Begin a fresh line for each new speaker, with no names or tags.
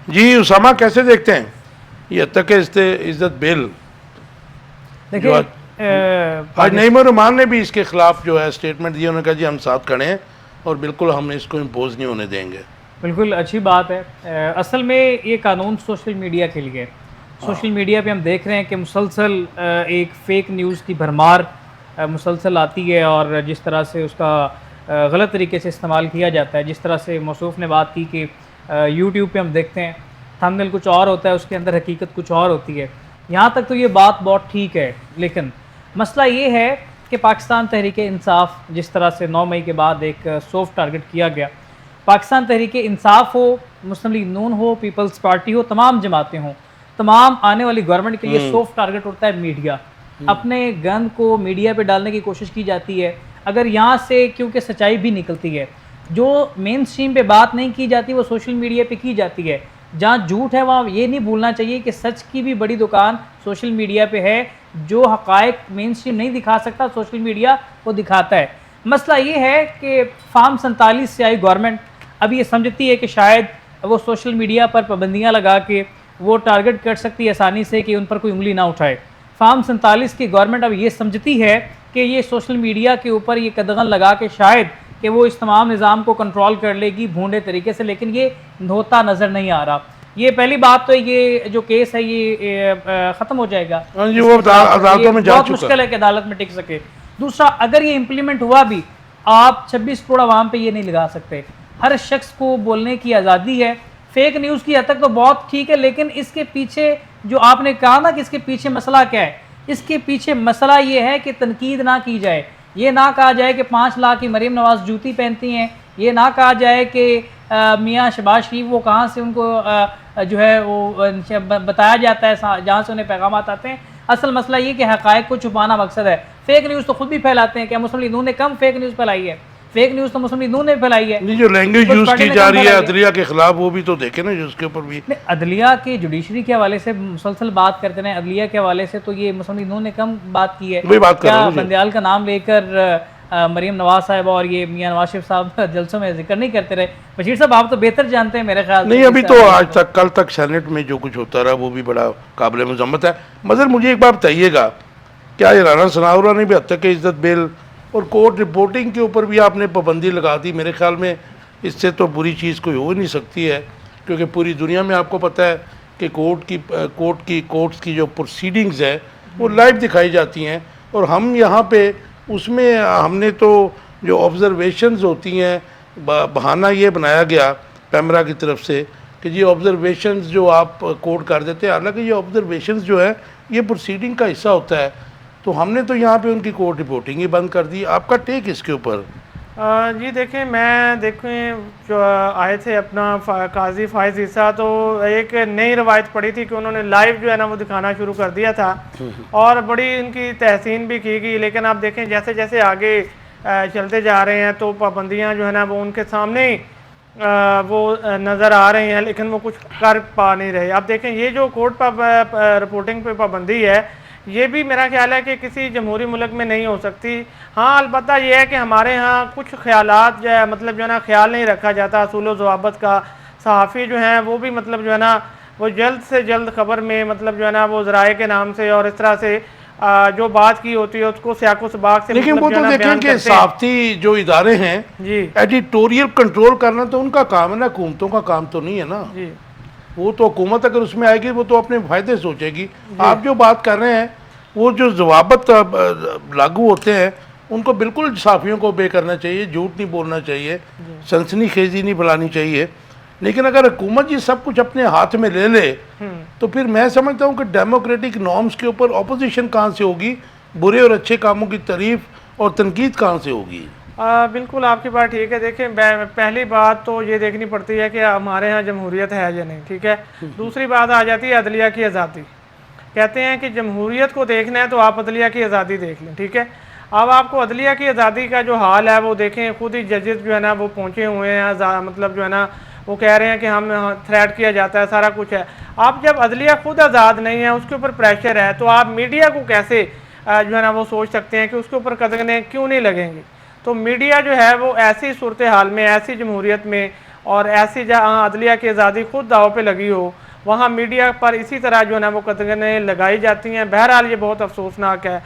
जी उसामा, कैसे देखते हैं ये तक इज्जत बिल जो
देखिए
आज नईम रहमान ने भी इसके खिलाफ जो है स्टेटमेंट दिया, उन्होंने कहा जी हम साथ खड़े हैं और बिल्कुल हम इसको इम्पोज नहीं होने देंगे।
बिल्कुल अच्छी बात है। असल में ये कानून सोशल मीडिया के लिए है। सोशल मीडिया पे हम देख रहे हैं कि मुसलसल एक फ़ेक न्यूज़ की भरमार मुसलसल आती है, और जिस तरह से उसका गलत तरीके से इस्तेमाल किया जाता है। जिस तरह से मौसूफ़ ने बात की कि यूट्यूब पे हम देखते हैं थंबनेल कुछ और होता है, उसके अंदर हकीकत कुछ और होती है। यहाँ तक तो ये बात बहुत ठीक है, लेकिन मसला ये है कि पाकिस्तान तहरीक इंसाफ जिस तरह से 9 मई के बाद एक सॉफ्ट टारगेट किया गया, पाकिस्तान तहरीक इंसाफ हो, मुस्लिम लीग नून हो, पीपल्स पार्टी हो, तमाम जमातें हों, तमाम आने वाली गवर्नमेंट के लिए सॉफ्ट टारगेट होता है मीडिया। अपने गन को मीडिया पे डालने की कोशिश की जाती है। अगर यहाँ से क्योंकि सच्चाई भी निकलती है, जो मेन स्ट्रीम पे बात नहीं की जाती वो सोशल मीडिया पे की जाती है। जहाँ झूठ है वहाँ ये नहीं भूलना चाहिए कि सच की भी बड़ी दुकान सोशल मीडिया पे है। जो हकायक मेन स्ट्रीम नहीं दिखा सकता, सोशल मीडिया वो दिखाता है। मसला ये है कि फार्म 47 से आई गवर्नमेंट अब ये समझती है कि शायद वो सोशल मीडिया पर पाबंदियाँ लगा के वो टारगेट कर सकती है आसानी से कि उन पर कोई उंगली ना उठाए। फार्म 47 की गवर्नमेंट अब ये समझती है कि ये सोशल मीडिया के ऊपर ये कदगन लगा के शायद कि वो इस तमाम निज़ाम को कंट्रोल कर लेगी भूंडे तरीके से, लेकिन ये होता नज़र नहीं आ रहा। ये पहली बात तो ये जो केस है ये ख़त्म हो जाएगा।
जी वो अदालतों में जा
बहुत
चुका
मुश्किल है कि अदालत में टिक सके। दूसरा, अगर ये इम्प्लीमेंट हुआ भी, आप 26 करोड़ आवाम पे ये नहीं लगा सकते। हर शख्स को बोलने की आज़ादी है। फेक न्यूज़ की हद तक तो बहुत ठीक है, लेकिन इसके पीछे जो आपने कहा ना कि इसके पीछे मसला क्या है, इसके पीछे मसला ये है कि तनकीद ना की जाए। ये ना कहा जाए कि 5 लाख की मरीम नवाज जूती पहनती हैं। ये ना कहा जाए कि मियाँ शहबाज शरीफ वो कहाँ से उनको जो है वो बताया जाता है जहाँ से उन्हें पैगाम आते हैं। असल मसला ये कि हक़ाइक़ को छुपाना मकसद है। फेक न्यूज़ तो खुद भी फैलाते हैं। क्या मुस्लिम लीग नून ने कम फेक न्यूज़ फैलाई है? फेक न्यूज़ तो मुस्लिम लीग नून ने फैलाई है।
नहीं, जो लैंग्वेज यूज की जा रही है अदलिया के खिलाफ, वो भी तो देखे ना, जिसके ऊपर भी
अदलिया के जुडिशरी के हवाले से मुसलसल बात करते रहे। अदलिया के हवाले से तो ये मुस्लिम लीग नून ने कम बात की है।
वही बात कर रहा हूं।
बंदयाल का नाम लेकर मरीम नवाज साहब और ये मियाँ नवाज शरीफ साहब जलसों में जिक्र नहीं करते रहे। बशीर साहब आप तो बेहतर जानते हैं मेरे ख्याल
नहीं, अभी तो आज तक कल तक सेनेट में जो कुछ होता रहा वो भी बड़ा काबिल मजम्मत है। मगर मुझे एक बात बताइएगा, क्या ये राना सनाउल्लाह ने भी हद तक इज्जत बिल और कोर्ट रिपोर्टिंग के ऊपर भी आपने पाबंदी लगा दी? मेरे ख्याल में इससे तो बुरी चीज़ कोई हो ही नहीं सकती है, क्योंकि पूरी दुनिया में आपको पता है कि कोर्ट्स की जो प्रोसीडिंग्स है वो लाइव दिखाई जाती हैं। और हम यहाँ पे उसमें हमने तो जो ऑब्जर्वेशंस होती हैं, बहाना ये बनाया गया पैमरा की तरफ से कि ये ऑब्जर्वेशंस जो आप कोर्ट कर देते हैं, हालांकि ये ऑब्जर्वेशंस जो है ये प्रोसीडिंग का हिस्सा होता है। तो हमने तो यहाँ पे उनकी कोर्ट रिपोर्टिंग ही बंद कर दी। आपका टेक इसके ऊपर?
जी देखें, मैं देखें जो आए थे अपना काजी फाइज ईसा, तो एक नई रवायत पड़ी थी कि उन्होंने लाइव जो है ना वो दिखाना शुरू कर दिया था और बड़ी उनकी तहसीन भी की गई। लेकिन आप देखें जैसे जैसे आगे चलते जा रहे हैं तो पाबंदियाँ जो है ना वो उनके सामने ही वो नज़र आ रही हैं, लेकिन वो कुछ कर पा नहीं रहे। आप देखें ये जो कोर्ट पर रिपोर्टिंग पे पाबंदी है, ये भी मेरा ख्याल है कि किसी जमहूरी मुल्क में नहीं हो सकती। हाँ, अलबत्ता ये है कि हमारे यहाँ कुछ ख्यालात जो है मतलब जो है ना ख्याल नहीं रखा जाता असूल ज़वाबत का। सहाफ़ी जो हैं वो भी मतलब जो है ना वो जल्द से जल्द खबर में मतलब जो है ना वो ज़राए के नाम से और इस तरह से जो बात की होती है उसको सियाको सबाक से,
लेकिन
मतलब
वो तो देखें कि सहाफ़ती जो इदारे हैं
जी
एडिटोरियल कंट्रोल करना तो उनका काम है ना, हुकूमतों का काम तो नहीं है ना
जी।
वो तो हुकूमत अगर उसमें आएगी वो तो अपने फ़ायदे सोचेगी। आप जो बात कर रहे हैं वो जो ज़वाबत लागू होते हैं उनको बिल्कुल सहाफ़ियों को ओबे करना चाहिए, झूठ नहीं बोलना चाहिए, सनसनीखेज़ी नहीं फैलानी चाहिए। लेकिन अगर हुकूमत ये सब कुछ अपने हाथ में ले ले तो फिर मैं समझता हूँ कि डेमोक्रेटिक नॉर्म्स के ऊपर अपोजिशन कहाँ से होगी, बुरे और अच्छे कामों की तारीफ और तनकीद कहाँ से होगी?
बिल्कुल आपकी बात ठीक है। देखें पहली बात तो ये देखनी पड़ती है कि हमारे यहाँ जमहूरियत है या नहीं, ठीक है। दूसरी बात आ जाती है अदलिया की आज़ादी। कहते हैं कि जमहूरियत को देखना है तो आप अदलिया की आज़ादी देख लें, ठीक है। अब आपको अदलिया की आज़ादी का जो हाल है वो देखें, खुद ही जजेस जो है ना वो पहुँचे हुए हैं, मतलब जो है ना वो कह रहे हैं कि हम थ्रेट किया जाता है, सारा कुछ है। आप जब अदलिया खुद आज़ाद नहीं है, उसके ऊपर प्रेशर है, तो आप मीडिया को कैसे जो है ना वो सोच सकते हैं कि उसके ऊपर कदगने क्यों नहीं लगेंगी? तो मीडिया जो है वो ऐसी सूरत हाल में, ऐसी जमहूरियत में और ऐसी जहाँ अदलिया की आज़ादी खुद दाव पे लगी हो, वहाँ मीडिया पर इसी तरह जो है ना वो कतगने लगाई जाती हैं। बहरहाल ये बहुत अफसोसनाक है।